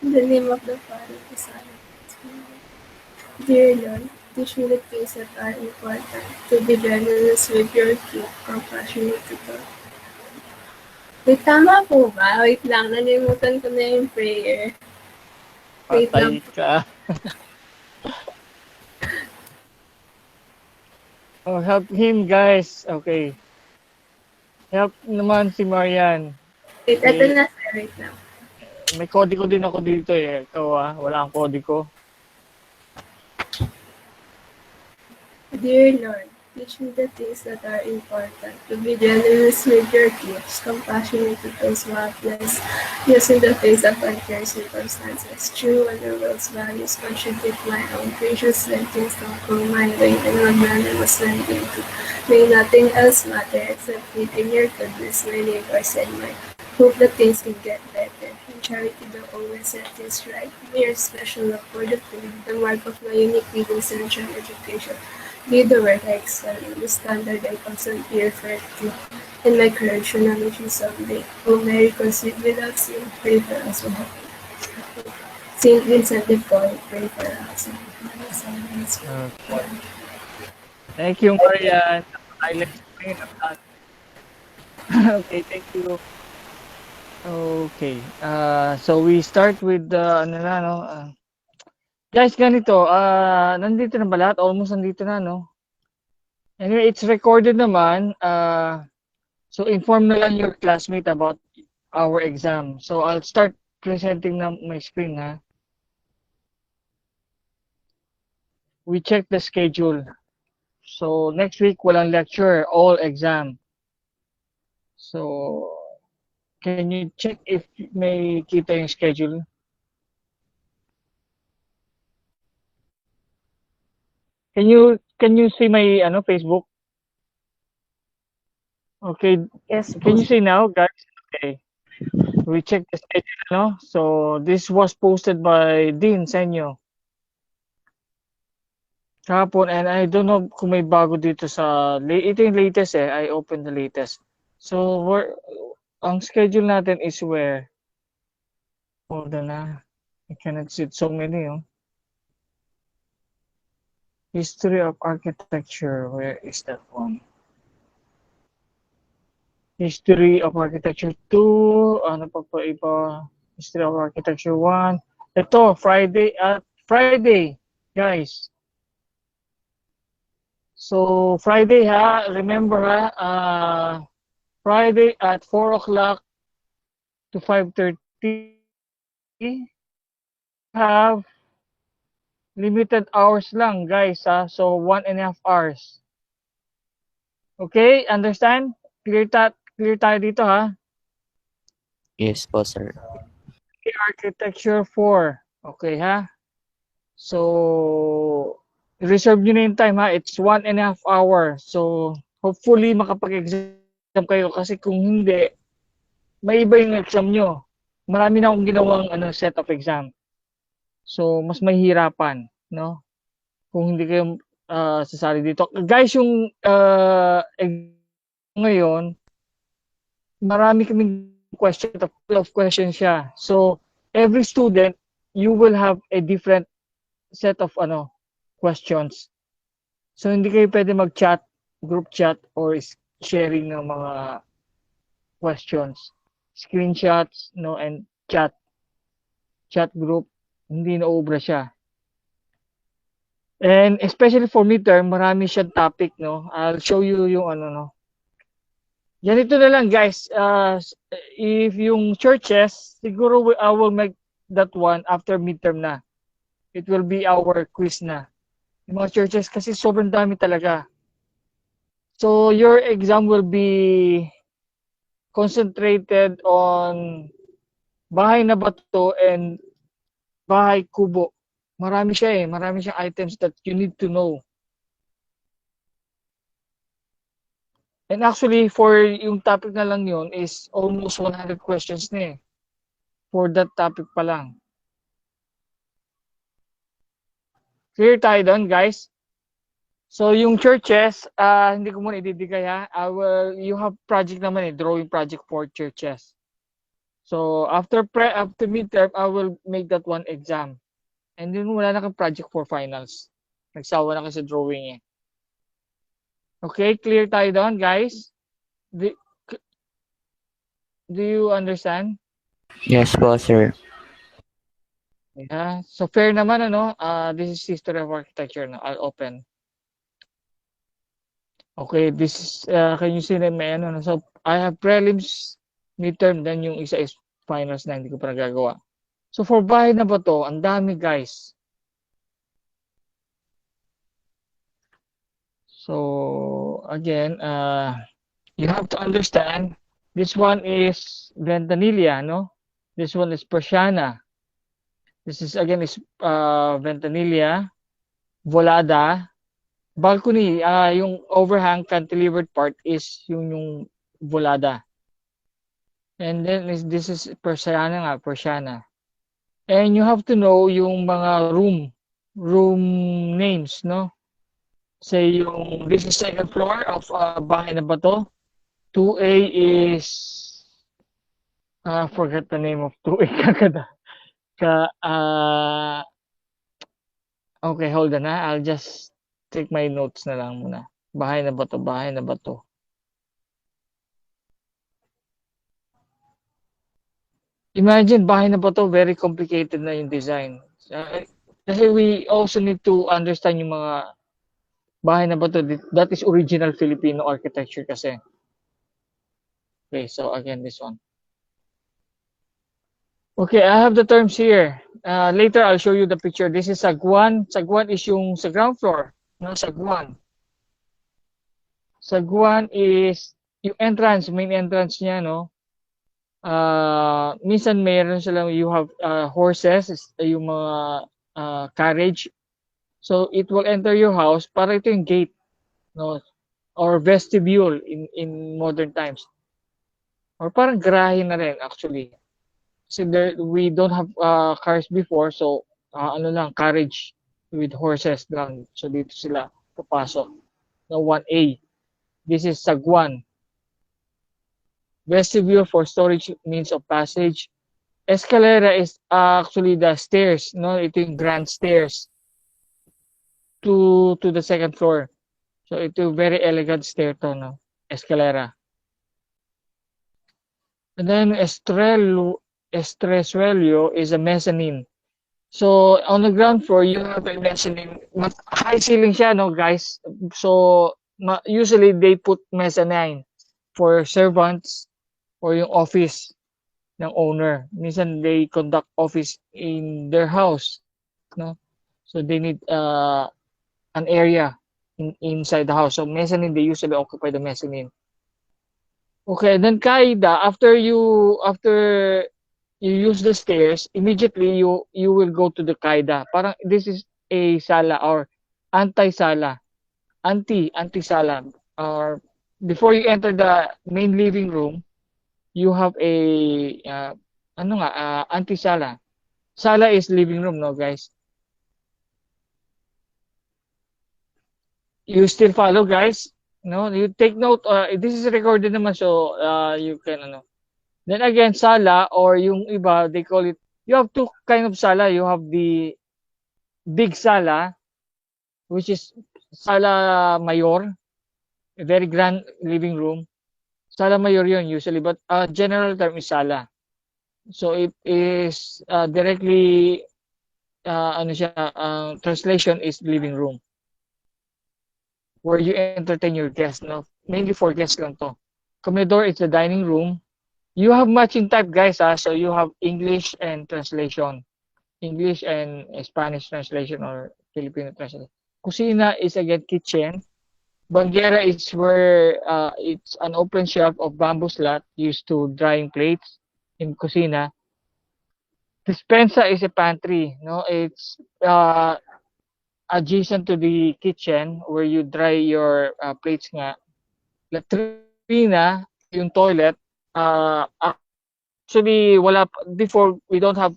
In the name of the Father, the Son, and the Spirit. Dear Lord, teach me the things that are important, to be generous with your gift, compassionate to God. Wait, tama po ba? Wait lang, nalimutan ko na yung prayer. Wait Patay lang po. ka. Oh, help him, guys. Okay. Help naman si Marian. Wait, eto Eh, na sir, wait lang. may kodiko din ako dito eh. Ikaw wala kang kodiko. Dear Lord, teach me the things that are important, to be generous with your gifts, compassionate to those who have less, using the face of unfair circumstances, true and the world's values, contribute my own gracious lendings, don't go my way, and what man I was lending to. May nothing else matter except faith in your goodness, my neighbors and mine. Hope that things can get better. In charity, don't always set things right. May your special love for the poor, the mark of my unique reading central education. Be the work I excel in, the standard I constantly refer to, and my courage when I'm reaching someday. O Mary, conceived without sin, pray for us who have faith. Saint Vincent de Paul, pray for us. Okay. Thank you, Marian. I'll explain on that. Okay, thank you. Okay. So we start with the ano na no. Guys, ganito, nandito na ba lahat? Almost nandito na, no? Anyway, it's recorded naman. So inform na lang your classmate about our exam. So I'll start presenting na my screen, ha. We check the schedule. So next week, walang lecture, all exam. So can you check if may kita yung schedule? Can you see my ano Facebook? Okay, Yes, can po. you see now, guys? Okay. We check the schedule, no? So this was posted by Dean Senyo kahapon, and I don't know kung may bago dito sa ito yung latest eh. I opened the latest. So ang schedule natin is where? Hold on I cannot see so many, oh. History of architecture. Where is that one? History of architecture 2. Ano pa pa iba? History of architecture 1. Ito, Friday, guys. So Friday remember Friday at 4 o'clock to 5:30, have limited hours lang, guys, so 1.5 hours. Okay, understand? Clear tayo dito, ha? Yes po, sir. Architecture 4. Okay, ha? So reserve nyo na yung time, ha? It's 1.5 hour. So hopefully makapag-exam kayo, kasi kung hindi, may iba yung exam nyo. Marami na akong ginawang set of exam. So mas mahihirapan, no? Kung hindi kayo sasali dito. Guys, yung ngayon, marami kaming question, full of questions siya. So every student, you will have a different set of questions. So hindi kayo pwede mag-chat, group chat, or sharing ng mga questions. Screenshots, no, and chat group, hindi na obra siya. And especially for midterm, marami siyang topic, no. I'll show you yung Ganito na lang, guys. If yung churches, siguro I will make that one after midterm na. It will be our quiz na. Yung mga churches kasi sobrang dami talaga. So your exam will be concentrated on bahay na bato and bahay kubo. Marami siya eh. Marami siyang items that you need to know. And actually, for yung topic na lang yun is almost 100 questions na eh. For that topic pa lang. Clear tayo doon, guys? So, yung churches, hindi ko muna ididikay, ha? You have project naman eh, drawing project for churches. So after midterm, I will make that one exam. And then wala na kang project for finals. Nagsawa na kasi drawing eh. Okay, clear tayo doon, guys? Do, do you understand? Yes po, sir. Yeah. So fair naman, ano? This is History of Architecture. No? I'll open. Okay, this is, can you see na may ano? No? So I have prelims, midterm, then yung isa is finals na hindi ko pa nagagawa. So for bahay na ba to? Ang dami, guys. So again, you have to understand, this one is Ventanilla, no? This one is Persiana. This is again is Ventanilla, Volada, balcony, yung overhang cantilevered part is yung Volada. And then this is Persiana nga, Persiana. And you have to know yung mga room names, no? Say yung this is second floor of bahay na bato. 2A is forget the name of 2A kagada. Okay, hold on ha. I'll just take my notes na lang muna. Bahay na bato, bahay na bato. Imagine, bahay na bato, very complicated na yung design. Kasi we also need to understand yung mga bahay na bato. That is original Filipino architecture kasi. Okay, so again, this one. Okay, I have the terms here. Later, I'll show you the picture. This is Sagwan. Sagwan is yung sa ground floor. No, Sagwan. Sagwan is yung entrance, main entrance niya, no? Minsan mayroon silang, you have horses, yung mga carriage. So, it will enter your house. Para ito yung gate, no? Or vestibule in modern times. Or parang garahe na rin, actually. Kasi we don't have cars before, so ano lang, carriage with horses lang. So dito sila papasok. No, 1A. This is Sagwan. Vestibule for storage means of passage. Escalera is actually the stairs, no? Ito yung grand stairs to the second floor. So ito very elegant stair to, no? Escalera. And then Estresuelo is a mezzanine. So on the ground floor, you have a mezzanine. High ceiling siya, no, guys? So usually they put mezzanine for servants or yung office ng owner. Minsan they conduct office in their house, no? So they need an area inside the house. So mezzanine, they usually occupy the mezzanine. Okay, then kaida, after you use the stairs, immediately you will go to the kaida. Parang this is a sala or anti-sala. Anti-sala. Or before you enter the main living room, you have a anti-sala. Sala is living room, no, guys? You still follow, guys? No, you take note. This is recorded naman, so you can Then again, sala or yung iba, they call it, you have two kind of sala. You have the big sala, which is sala mayor, a very grand living room. Sala mayor yun usually, but general term is sala. So it is directly, translation is living room, where you entertain your guests, no? Mainly for guests lang to. Comedor is the dining room. You have matching type, guys, so you have English and translation. English and Spanish translation or Filipino translation. Kusina is again kitchen. Banguera is where it's an open shelf of bamboo slat used to drying plates in kusina. Dispensa is a pantry, no? It's adjacent to the kitchen where you dry your plates nga. Latrina, yung toilet, actually before we don't have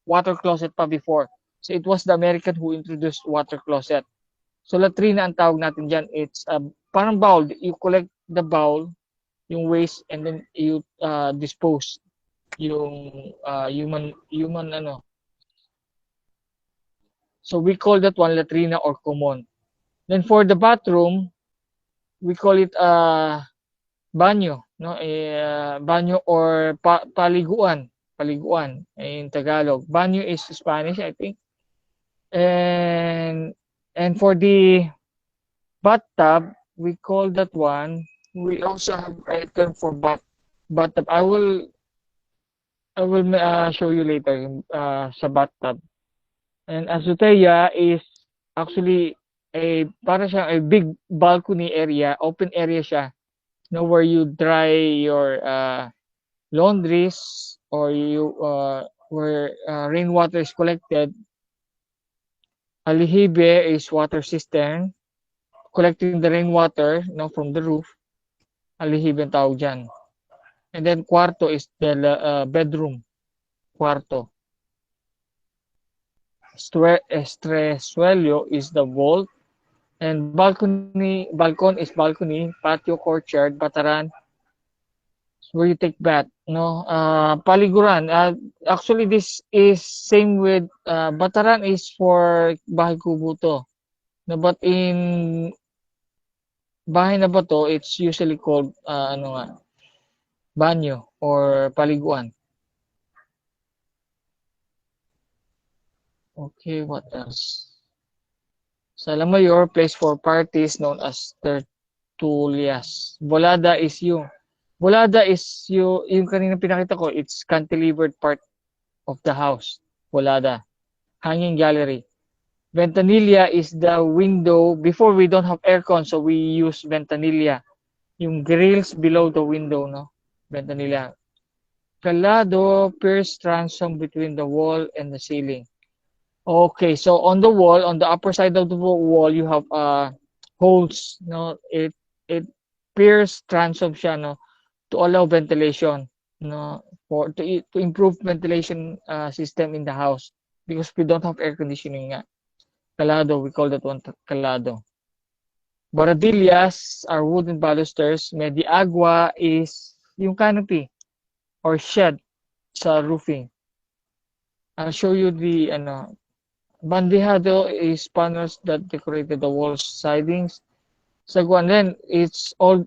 water closet pa before. So it was the American who introduced water closet. So latrina ang tawag natin diyan. It's parang bowl. You collect the bowl, yung waste, and then you dispose yung human ano. So we call that one latrina or common. Then for the bathroom, we call it banyo, no? Banyo or paliguan in Tagalog. Banyo is Spanish, I think. And for the bathtub, we call that one. We also have a term for bathtub. I will show you later sa bathtub. And azotea is actually para siyang a big balcony area, open area siya, where you dry your laundries or where rainwater is collected. Aljibe is water cistern, collecting the rainwater from the roof. Aljibe ang tawag dyan. And then cuarto is the bedroom. Cuarto. Estresuelo is the vault. And balcon is balcony, patio, courtyard, bataran, where you take bath, no? Paliguran. Actually, this is same with bataran is for bahay kubo to. No, but in bahay na bato, it's usually called banyo or paliguan. Okay, what else? Sala Mayor, place for parties known as tertulias. Bolada is yung kanina pinakita ko, it's cantilevered part of the house. Bolada. Hanging gallery. Ventanilla is the window. Before we don't have aircon, so we use ventanilla. Yung grills below the window, no? Ventanilla. Calado, pierced transom between the wall and the ceiling. Okay, so on the wall, on the upper side of the wall, you have holes, no? It pierced transom siya, no? To allow ventilation, no? To improve ventilation system in the house because we don't have air conditioning nga. Calado, we call that one calado. Baradillas are wooden balusters. Mediagua is yung canopy or shed sa roofing. I'll show you the bandejado is panels that decorated the walls, sidings. Saguan then it's all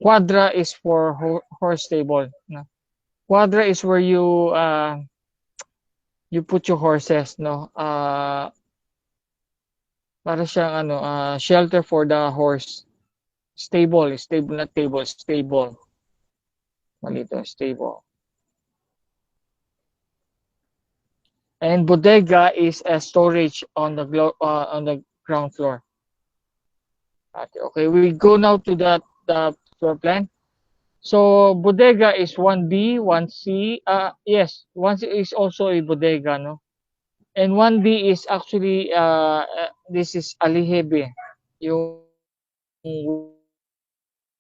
Quadra is for horse stable. No? Quadra is where you put your horses, no? Para siyang shelter for the horse. Stable, not table, stable. Malito, stable. And bodega is a storage on the ground floor. Okay, we go now to the floor plan. So bodega is 1B, 1C. Yes, 1C is also a bodega, no? And 1B is actually this is aljibe, yung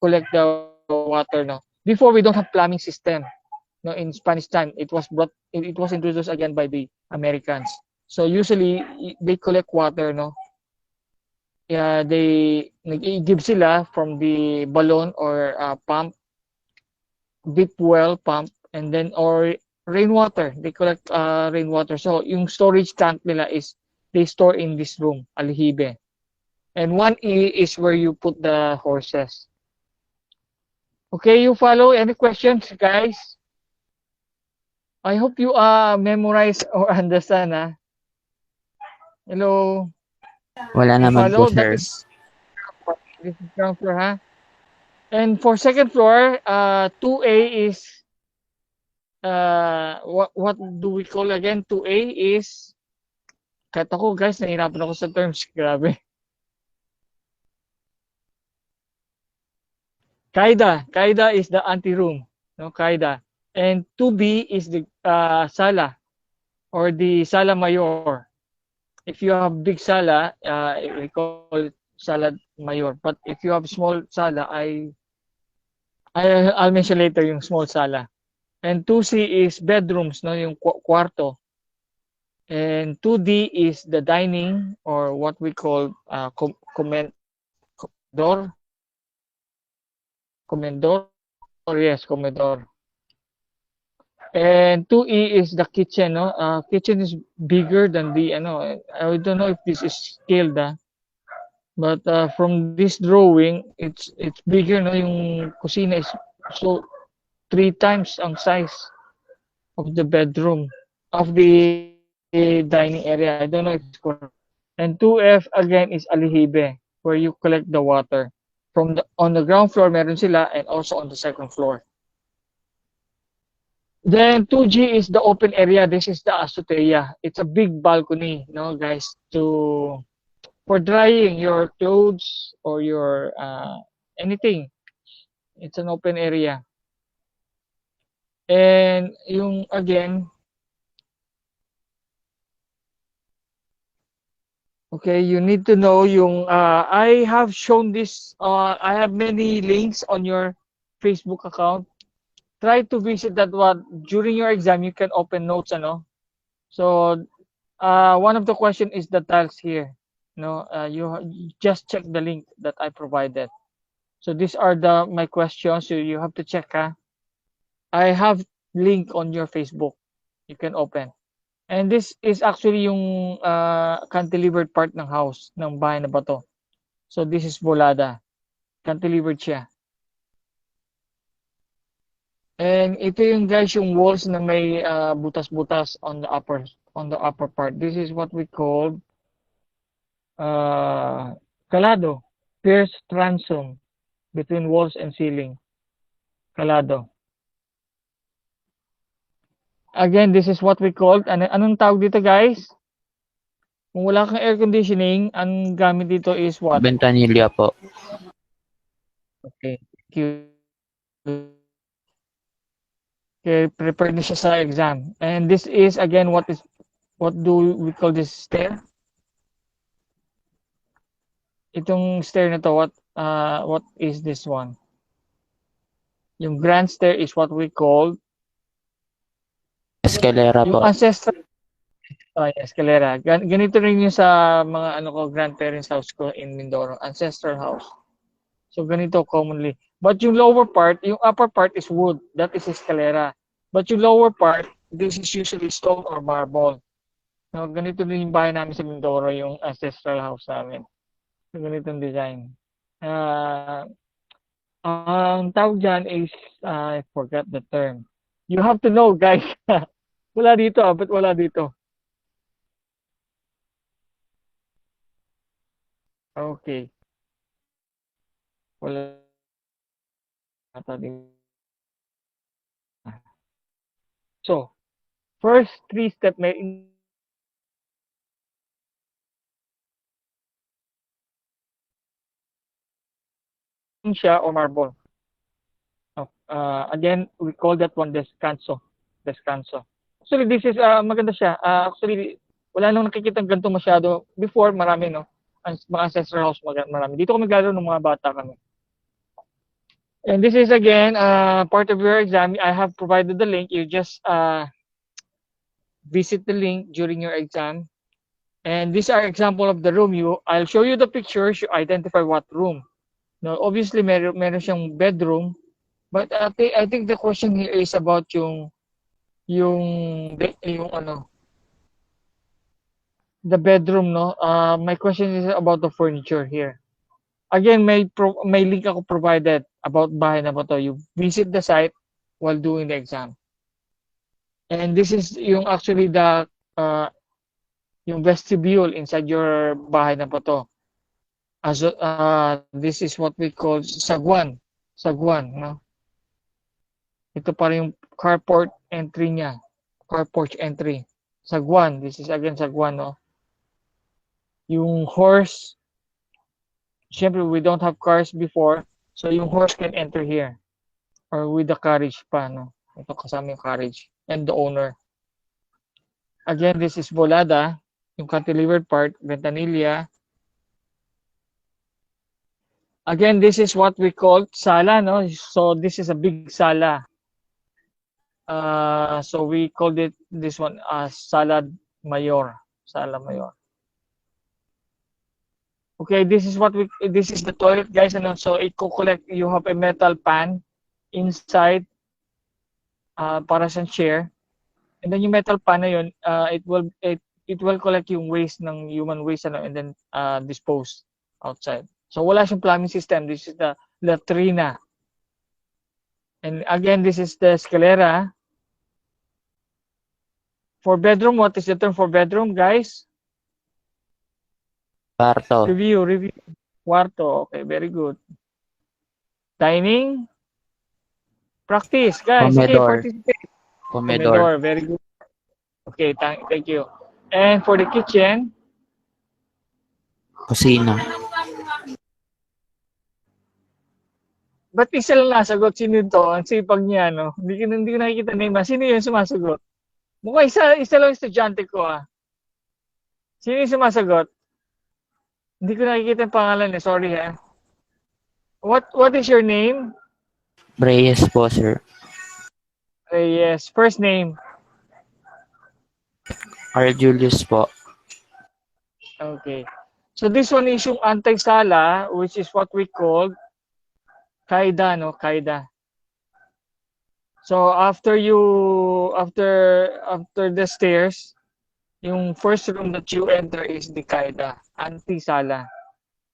collect the water, no? Before we don't have plumbing system. No, in Spanish time, it was introduced again by the Americans. So usually they collect water, no? They nag-give sila from the balloon or pump, deep well pump, and then or rainwater. They collect rainwater. So yung storage tank nila is they store in this room, aljibe. And 1E is where you put the horses. Okay, you follow? Any questions, guys? I hope you memorize or understand. Hello? Wala naman po, Follow? That sir. is this is ground floor, ha? And for second floor, 2A is what do we call again? 2A is kahit ako guys, nahirapan ako sa terms. Grabe. Kaida is the anteroom, no? Kaida. And 2B is the sala or the sala mayor. If you have big sala, we call it sala mayor. But if you have small sala, I'll mention later yung small sala. And 2C is bedrooms, no, yung kwarto. And 2D is the dining or what we call comedor. Comedor. Yes, comedor. And 2E is the kitchen, no? Kitchen is bigger than the, I don't know if this is scaled, but from this drawing, it's bigger, no? Yung kusina is so 3 times ang size of the bedroom, of the dining area. I don't know if it's correct. And 2F again is alihibe, where you collect the water. On the ground floor, meron sila, and also on the second floor. Then 2G is the open area. This is the azotea. It's a big balcony, guys, for drying your clothes or your anything. It's an open area. And yung again, okay, you need to know yung I have shown this. I have many links on your Facebook account. Try to visit that one during your exam. You can open notes, So one of the question is the tiles here. You just check the link that I provided. So these are my questions. So you have to check. I have link on your Facebook. You can open. And this is actually yung cantilevered part ng house, ng bahay na bato. So this is volada. Cantilevered siya. And ito yung guys yung walls na may butas-butas on the upper part. This is what we call calado, pierced transom between walls and ceiling. Calado. Again, this is what we call, anong tawag dito guys? Kung wala kang air conditioning, ang gamit dito is what? Ventanilla po. Okay, thank you. Okay, prepared na siya sa exam. And this is again what do we call this stair? Itong stair na to, what is this one? Yung grand stair is what we call Escalera po. yung ancestral. Escalera. Ganito rin yung sa mga grandparents house ko in Mindoro, ancestral house. So ganito commonly. But yung lower part, yung upper part is wood. That is escalera. But yung lower part, this is usually stone or marble. No, ganito din yung bahay namin sa Mindoro, yung ancestral house namin. So ganitong design. Ang tawag dyan is, I forgot the term. You have to know, guys. Wala dito, but wala dito. Okay. Wala. So, first 3 step may siya or marble. Again, we call that one descanso. Actually, this is maganda siya. Actually, wala nang nakikitang ganito masyado. Before, marami, no? Mga ancestral house, marami. Dito kami galo ng mga bata kami. And this is again part of your exam. I have provided the link. You just visit the link during your exam. And these are example of the room. I'll show you the pictures. You identify what room. Now, obviously, meron siyang bedroom. But I think the question here is about yung the bedroom, no? My question is about the furniture here. Again, may link ako provided about bahay na ba to. You visit the site while doing the exam. And this is yung actually the yung vestibule inside your bahay na ba to. This is what we call sagwan, no? Ito pa rin yung carport entry niya. Carport entry. Sagwan. This is again sagwan, no? Yung horse, syempre we don't have cars before, so yung horse can enter here. Or with the carriage pa, no? Ito kasama yung carriage and the owner. Again, this is volada, yung cantilevered part, ventanilla. Again, this is what we call sala, no? So this is a big sala. So we called this one sala mayor. Okay, this is the toilet, guys, and also you have a metal pan inside para sa chair. And then yung metal pan na yun, it will collect yung waste ng human waste and then dispose outside. So wala siyang plumbing system. This is the latrina. And again, this is the escalera. For bedroom, what is the term for bedroom, guys? Kwarto. Review. Cuarto. Okay, very good. Dining. Practice, guys. Sige, Comedor. participate. Comedor. Comedor, very good. Okay, thank you. And for the kitchen, Kusina. ba't isa lang nasagot? Sino to? Ang sipag niya, no? Hindi ko nakikita name. Sino yung sumasagot? Mukhang isa lang estudyante ko, ah. Sino yung sumasagot? Hindi ko nakikita yung pangalan, eh. Sorry, ha. What is your name? Reyes po, sir. Yes, first name. Carl Julius po. Okay. So this one is yung anti-sala, which is what we call kaida, no? Kaida. So after the stairs, yung first room that you enter is the kaida, anti-sala.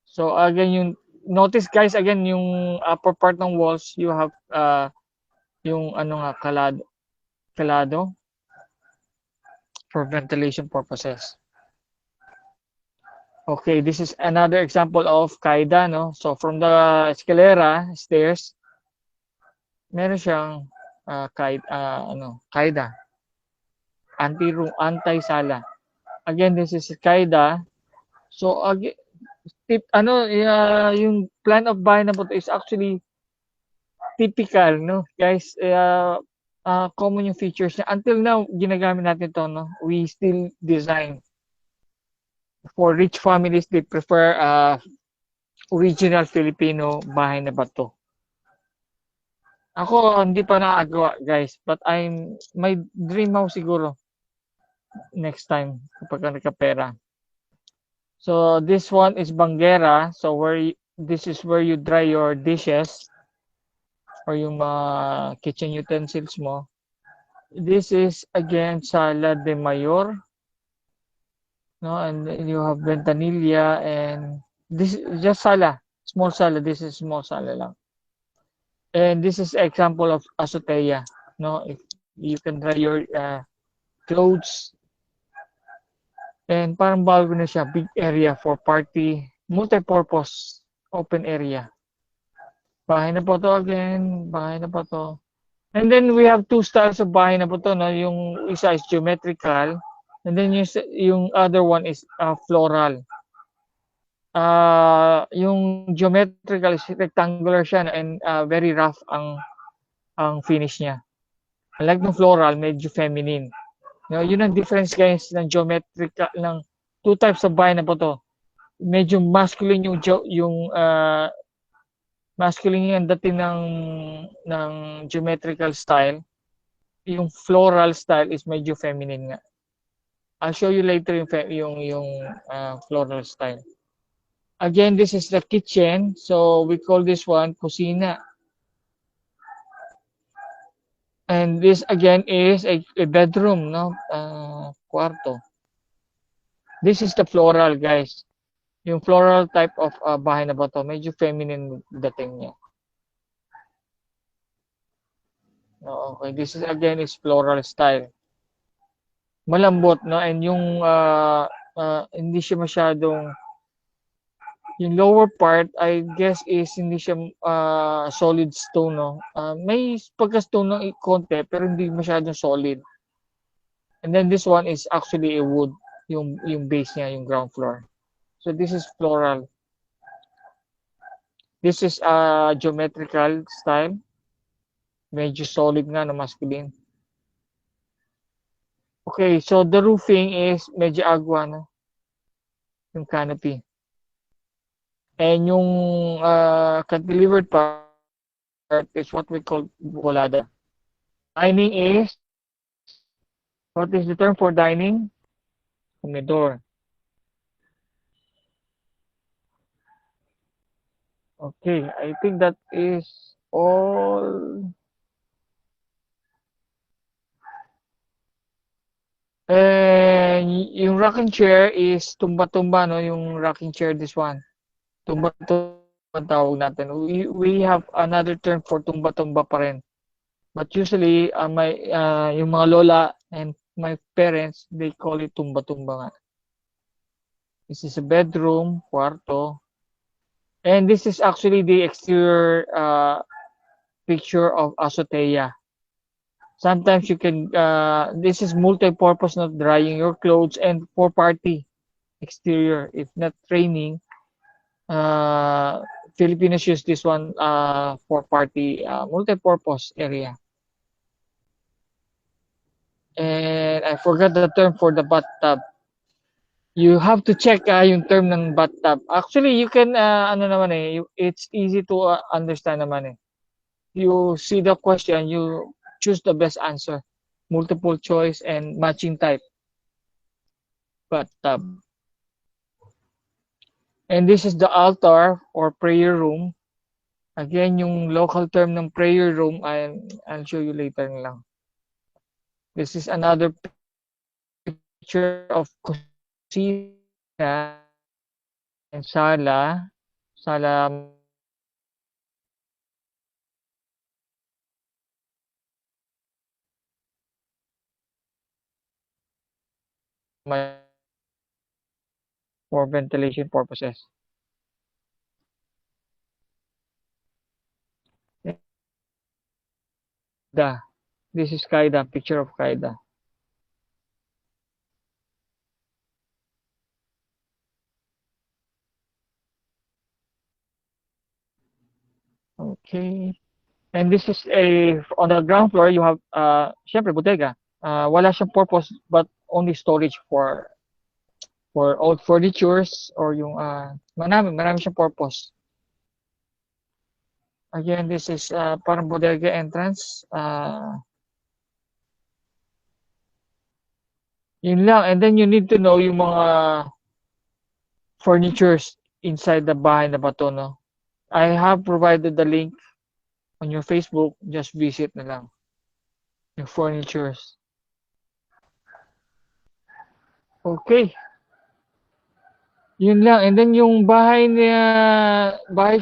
So again, notice guys, again, yung upper part ng walls, you have yung kalado for ventilation purposes. Okay, this is another example of kaida, no? So from the escalera, stairs, meron siyang kaida. Anti-sala. Again, this is kaida. So again, yung plan of bahay na po is actually typical, no? Guys, common yung features niya. Until now, ginagamit natin to, no? We still design. For rich families, they prefer original Filipino bahay na bato. Ako, hindi pa nakagawa, guys. But my dream house siguro next time kapag nagkapera. So, this one is banggera. So, this is where you dry your dishes or yung kitchen utensils mo. This is, again, sala de mayor. No, and then you have ventanilla and this is just sala, small sala. This is small sala lang. And this is example of azotea. No, if you can dry your clothes. And parang balcony siya, big area for party, multi-purpose, open area. Bahay na po to again, bahay na po to. And then we have two styles of bahay na po to, no? Yung isa is geometrical, and then yung other one is floral. Yung geometrical is rectangular siya and very rough ang finish niya. Like ng floral, medyo feminine. Yun ang difference guys ng geometrical ng two types of bahay na po to. Medyo masculine yung masculine yung dating ng geometrical style. Yung floral style is medyo feminine nga. I'll show you later yung floral style. Again, this is the kitchen. So we call this one kusina. And this again is a bedroom, no? Kwarto. This is the floral, guys. Yung floral type of bahay na ba to? Medyo feminine dating niya. Okay, this is again is floral style. Malambot, no? And yung hindi siya masyadong yung lower part, I guess is hindi siya solid stone, no? May pagka-stone ng konti, pero hindi masyadong solid. And then this one is actually a wood, yung base niya, yung ground floor. So this is floral. This is geometrical style. Medyo solid nga na masculine. Okay, so the roofing is medyo agwa, no? Yung canopy. And yung cantilevered part is what we call volada. Dining is, what is the term for dining? Comedor. Okay, I think that is all yung rocking chair is tumba-tumba, no? Yung rocking chair, this one. Tumba-tumba tawag natin. We have another term for tumba-tumba pa rin. But usually, yung mga lola and my parents, they call it tumba-tumba nga. This is a bedroom, kwarto. And this is actually the exterior picture of azotea. Sometimes you can, this is multi-purpose, not drying your clothes and for party exterior. If not training, Filipinos use this one for party, multi-purpose area. And I forgot the term for the bathtub. You have to check yung term ng bathtub. Actually, you can, it's easy to understand naman eh. You see the question, you choose the best answer. Multiple choice and matching type. Bathtub. And this is the altar or prayer room. Again, yung local term ng prayer room, I'll show you later lang. This is another picture of kusina and sala. Sala for ventilation purposes. This is Kaida, picture of Kaida. Okay. And this is on the ground floor, you have, syempre, bodega. Wala siyang purpose, but only storage for old furnitures or yung, marami siyang purpose. Again, this is parang bodega entrance. Yun lang. And then you need to know yung mga furnitures inside the bahay na bato, no? I have provided the link on your Facebook. Just visit na lang yung furnitures. Okay. Yun lang. And then yung bahay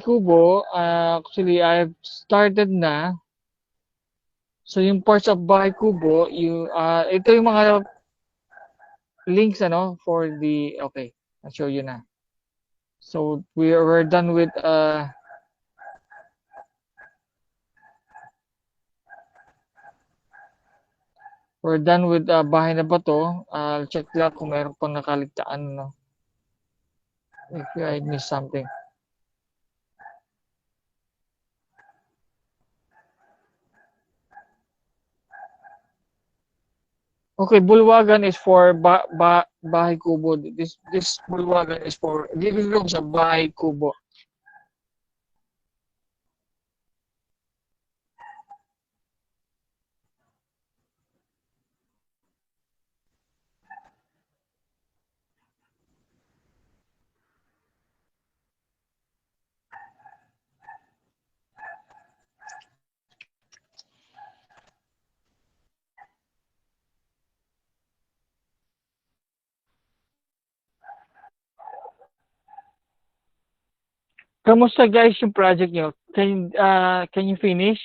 kubo, actually I've started na. So yung parts of bahay kubo, ito yung mga links for the, okay, I'll show you na. So we're done with bahay na bato. I'll check lang kung meron pang nakaligtaan, no? If I missed something. Okay, bulwagan is for bahay kubo. This bulwagan is for living room sa bahay kubo. Kamusta guys yung project nyo? Can you finish?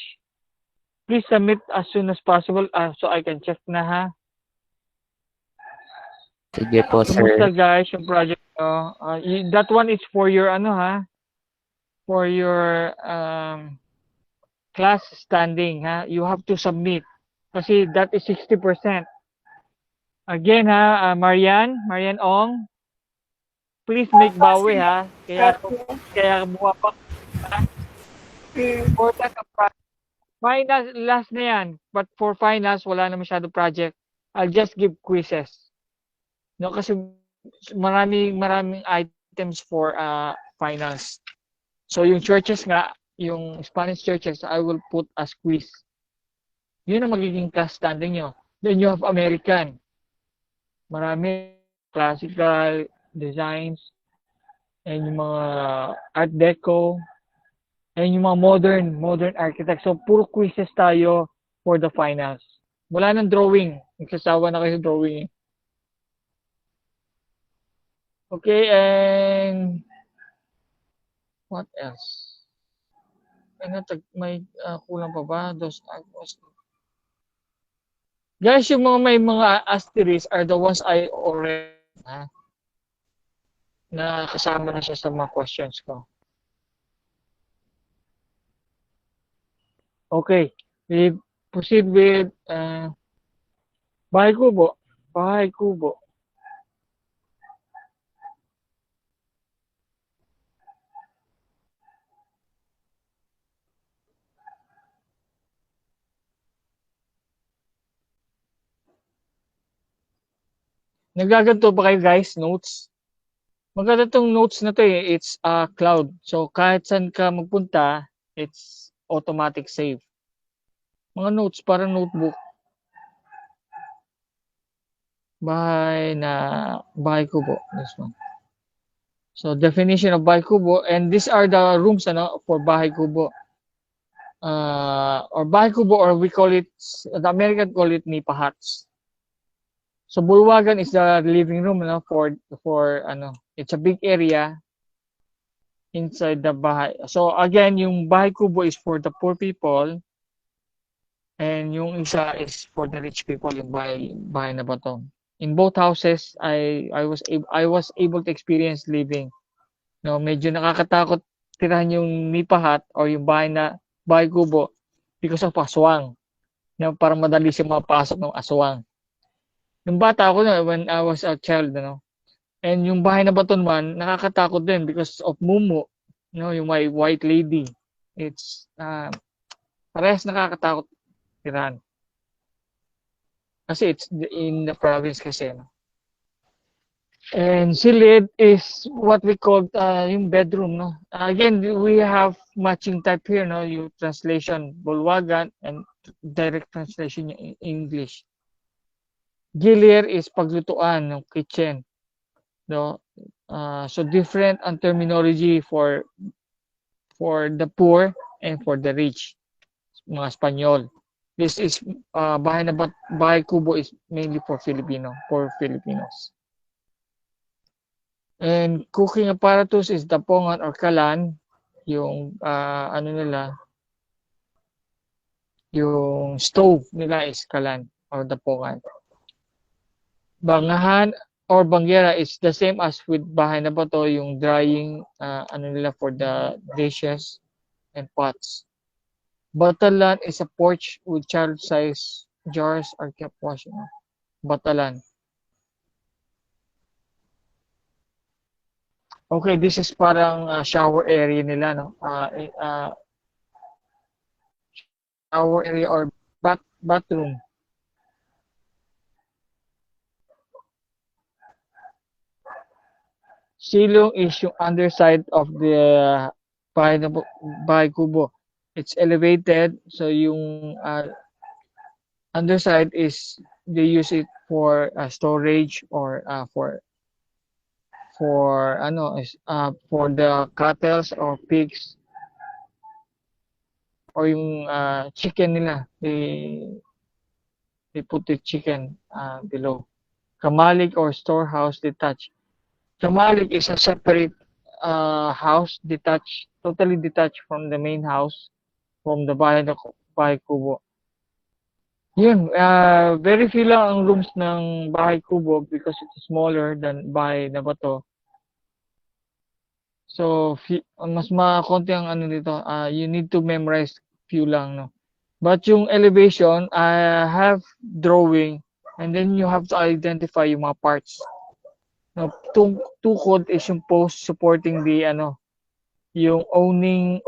Please submit as soon as possible so I can check na ha. Sige po, sir. Kamusta guys yung project nyo? That one is for your for your class standing ha. You have to submit kasi that is 60%. Again ha, Marian Ong, please make bawi ha. Kaya buwapak. Important ang project. Finals, last na yan. But for finals, wala na masyado project. I'll just give quizzes. No, kasi maraming items for finals. So yung churches nga, yung Spanish churches, I will put as quiz. Yun ang magiging class standing nyo. Then you have American. Marami classical designs and yung mga art deco and yung mga modern architect. So puro quizzes tayo for the finals. Wala nang drawing. Nagsasawa na kayo drawing. Okay, and what else? May kulang pa ba? Guys, yung mga may mga asterisk are the ones I already na kasama na siya sa mga questions ko. Okay, we proceed with bahay kubo. Bahay kubo. Nagaganto ba kayo guys, notes? Maganda tong notes na to eh. It's cloud. So kahit saan ka magpunta, it's automatic save. Mga notes, parang notebook. Bahay kubo. This one. So definition of bahay kubo, and these are the rooms for bahay kubo. Or bahay kubo, or we call it, the American call it nipa huts. So bulwagan is the living room for it's a big area inside the bahay. So again, yung bahay kubo is for the poor people, and yung isa is for the rich people, yung bahay na bato. In both houses, I was able to experience living. No, medyo nakakatakot tirahan yung nipa hut or yung bahay kubo because of aswang. No, para madali siya mapasok ng aswang. Nung bata ako when I was a child, and yung bahay na bato naman, nakakatakot din because of mumu, yung my white lady. It's parehas nakakatakot tirahan. Kasi it's in the province kasi. And silid is what we call yung bedroom. Again, we have matching type here, yung translation, bulwagan, and direct translation in English. Gilir is paglutuan, ng kitchen. So different ang terminology for the poor and for the rich, mga Espanyol. This is bahay kubo is mainly for Filipinos. And cooking apparatus is dapongan or kalan, yung yung stove nila is kalan or dapongan. Bangahan or bangyera is the same as with bahay na bato, yung drying nila for the dishes and pots. Batalan is a porch with child-size jars are kept washing. Batalan. Okay, this is parang shower area nila, shower area or bathroom. Silong is yung underside of the bahay kubo. It's elevated, so yung underside is they use it for storage or for the cattle or pigs or yung chicken nila. They put the chicken below. Kamalig or storehouse detached. Kamalig is a separate house, totally detached from the main house, from the bahay kubo. Yun, very few lang ang rooms ng bahay kubo because it's smaller than bahay na bato. So, mas konti ang dito. You need to memorize few lang, no? But yung elevation, I have drawing, and then you have to identify yung mga parts. No, tukod is yung post supporting the yung owning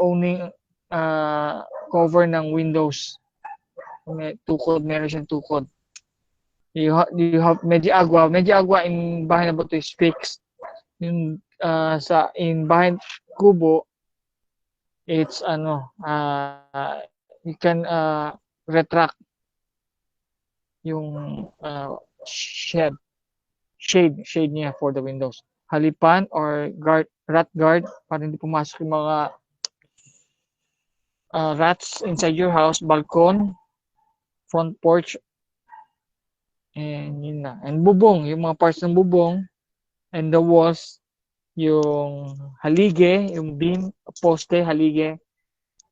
cover ng windows. Meron siyang tukod. You have medyo agwa in bahay na bato is fixed. Yung in bahay kubo, it's you can retract yung shade niya for the windows. Halipan or rat guard para hindi pumasok yung mga rats inside your house. Balcon, front porch, and yun na. And bubong, yung mga parts ng bubong, And the walls, yung halige, yung beam, poste, halige.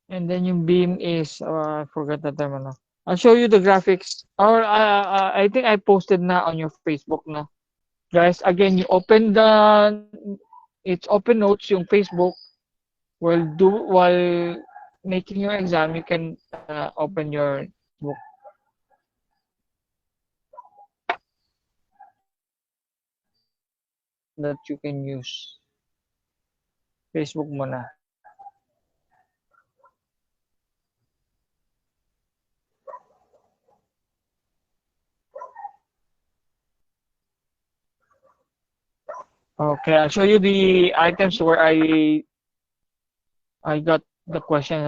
And then yung beam is, I forgot the term, ano. I'll show you the graphics. Or I think I posted na on your Facebook na. Guys, again, you open it's open notes, yung Facebook. While making your exam, you can open your book. That you can use. Facebook mo na. Okay, I'll show you the items where I got the question.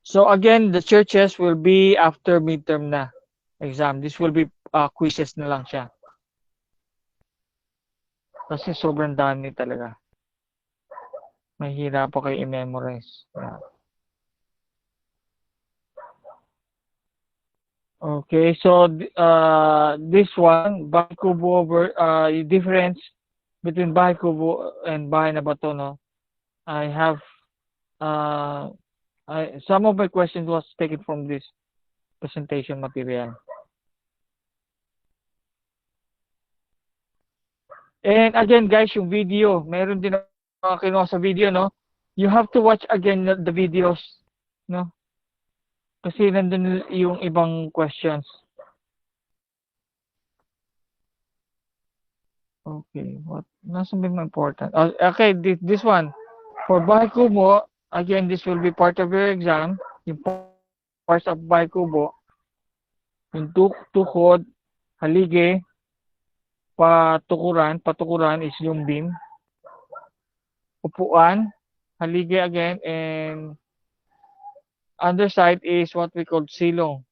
So again, the churches will be after midterm na exam. This will be quizzes na lang siya. Kasi sobrang dami talaga. Mahirap pa kayo i-memorize. Yeah. Okay, so this one, Bahay Kubo, difference between Bahay Kubo and Bahay na Bato, no? I have some of my questions was taken from this presentation material. And again, guys, yung video, meron din kinuha sa video, no? You have to watch again the videos, no? Kasi nandun yung ibang questions. Okay, nasa may important? Okay, this one. For Bahay Kubo, again, this will be part of your exam. Yung parts of Bahay Kubo, yung tukod, halige, patukuran is yung beam. Upuan, halige again, and underside is what we call silong.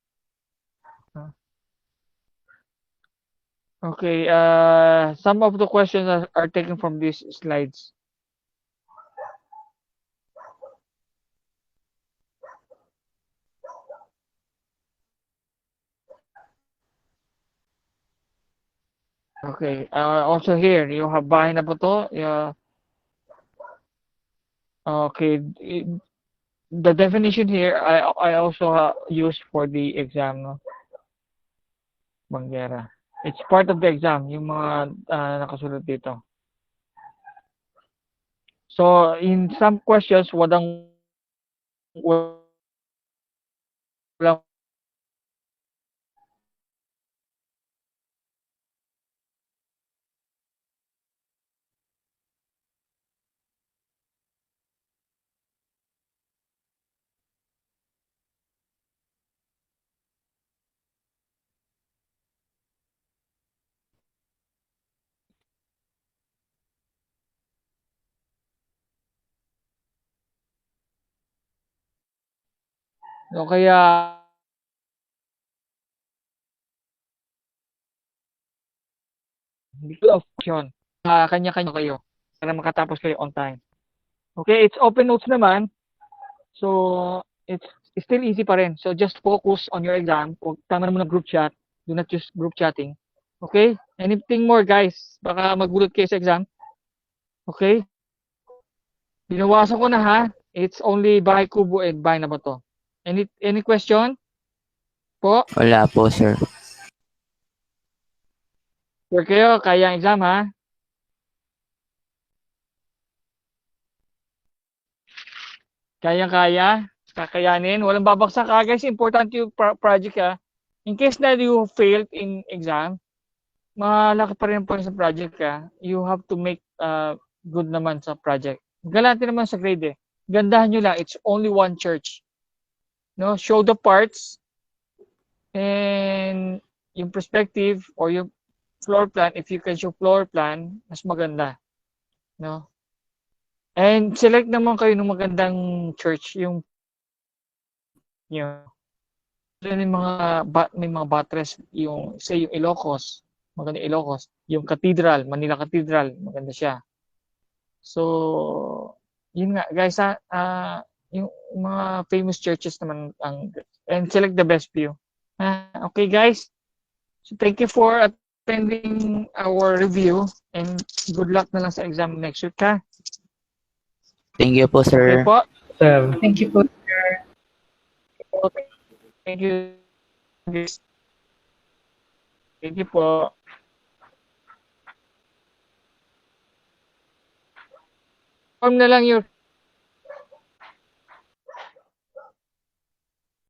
Okay, some of the questions are taken from these slides. Okay, also here, you have Bahay na Bato. Okay, the definition here, I also used for the exam, no? Banggera. It's part of the exam, yung mga nakasulat dito. So, in some questions, walang no, kaya hindi ko option. Kanya-kanya kayo para makatapos kayo on time. Okay, it's open notes naman. So, it's still easy pa rin. So, just focus on your exam. Huwag tama naman ng group chat. Do not use group chatting. Okay? Anything more, guys? Baka magulat kayo sa exam. Okay? Binawasan ko na, ha? It's only Bahay Kubo and Bahay na Bato. Any question? Po? Wala po, sir. Sure kayo, kaya ang exam, ha? Kaya-kaya? Kakayanin? Walang babagsak, ha? Guys, importante yung project, ha? In case na you failed in exam, malaki pa rin po sa project, ha? You have to make good naman sa project. Galante naman sa grade, eh. Gandahan nyo lang, it's only one church. No? Show the parts and yung perspective or yung floor plan, if you can show floor plan, mas maganda. No? And select naman kayo ng magandang church, yung may mga buttress, yung say yung Ilocos, maganda Ilocos, yung Cathedral, Manila Cathedral, maganda siya. So, yun nga guys, yung mga famous churches naman and select the best view. Okay guys? So thank you for attending our review and good luck na lang sa exam next week, ha? Thank you po, Okay sir. po? Sir, Thank you po. Okay. Thank you. Thank you po. Form na lang your